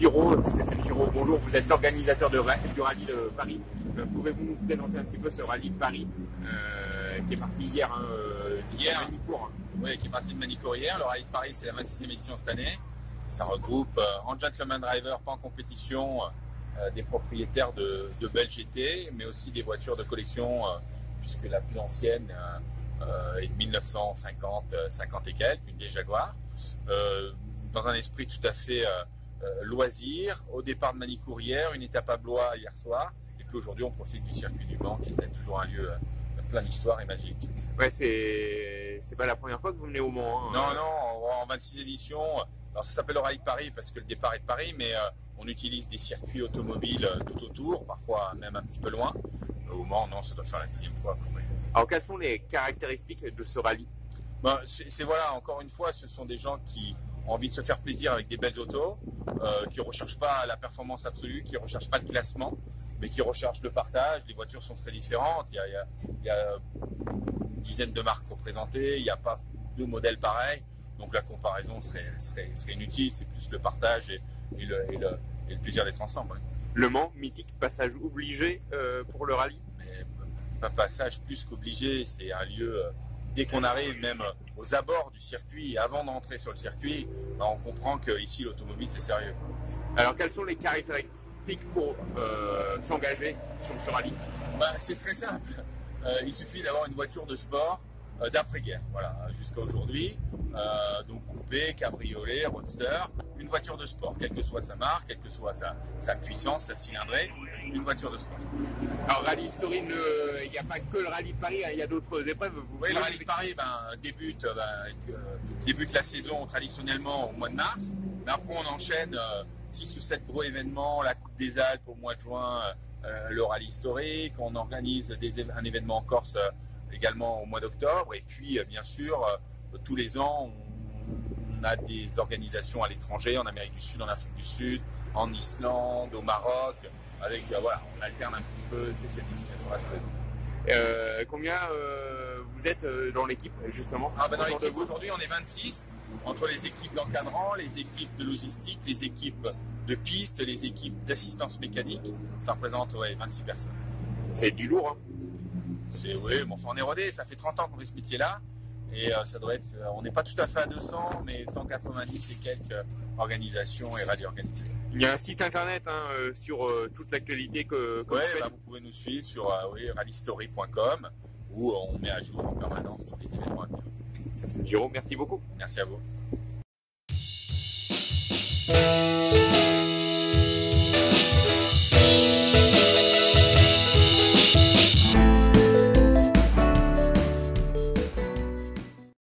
Giraud, Stéphane Giraud, bonjour, vous êtes l'organisateur du rallye de Paris. Pouvez-vous nous présenter un petit peu ce rallye de Paris qui est parti hier, hier, Manicourt, oui, qui est parti de Manicourt hier. Le rallye de Paris, c'est la 26e édition cette année. Ça regroupe en gentleman driver, pas en compétition, des propriétaires de belles GT, mais aussi des voitures de collection, puisque la plus ancienne est de 1950, 50 et quelques, une vieille Jaguar. Dans un esprit tout à fait loisir, au départ de Manicourt hier, une étape à Blois hier soir, et puis aujourd'hui on profite du circuit du Mans qui est toujours un lieu plein d'histoire et magique. Ouais, c'est pas la première fois que vous venez au Mans. Hein, non, en 26 éditions, alors ça s'appelle le Rallye de Paris parce que le départ est de Paris, mais on utilise des circuits automobiles tout autour, parfois même un petit peu loin. Au Mans, non, ça doit faire la 10e fois. Alors quelles sont les caractéristiques de ce rallye? Voilà, encore une fois, ce sont des gens qui ont envie de se faire plaisir avec des belles autos, qui ne recherchent pas la performance absolue, qui ne recherchent pas le classement, mais qui recherchent le partage. Les voitures sont très différentes, il y a une dizaine de marques représentées, il n'y a pas de modèles pareils, donc la comparaison serait inutile, c'est plus le partage et le plaisir d'être ensemble. Ouais. Le Mans, mythique passage obligé pour le rallye? Mais un passage plus qu'obligé, c'est un lieu... Dès qu'on arrive même aux abords du circuit, avant d'entrer sur le circuit, on comprend qu'ici l'automobile c'est sérieux. Alors quelles sont les caractéristiques pour s'engager sur ce rallye? C'est très simple. Il suffit d'avoir une voiture de sport d'après-guerre, voilà, jusqu'à aujourd'hui. Donc coupé, cabriolet, roadster, une voiture de sport, quelle que soit sa marque, quelle que soit sa puissance, sa cylindrée, une voiture de sport. Alors Rallye Story, il n'y a pas que le rallye de Paris, il y a d'autres épreuves. Oui, le rallye de Paris débute la saison traditionnellement au mois de mars, mais après on enchaîne 6 ou 7 gros événements, la Coupe des Alpes au mois de juin, le rallye historique, on organise un événement en Corse également au mois d'octobre, et puis bien sûr tous les ans on a des organisations à l'étranger, en Amérique du Sud, en Afrique du Sud, en Islande, au Maroc, avec voilà, on alterne un petit peu ces destinations-là tous les ans. Combien vous êtes dans l'équipe justement? Dans l'équipe aujourd'hui on est 26, entre les équipes d'encadrants, les équipes de logistique, les équipes de piste, les équipes d'assistance mécanique, ça représente 26 personnes. C'est du lourd, hein? On est rodé, ça fait 30 ans qu'on fait ce métier-là, et ça doit être, on n'est pas tout à fait à 200, mais 190 et quelques organisations et rallyes organisées. Il y a un site internet sur toute l'actualité que vous faites. Vous pouvez nous suivre sur rallystory.com où on met à jour en permanence tous les événements à venir. Giraud, merci beaucoup. Merci à vous.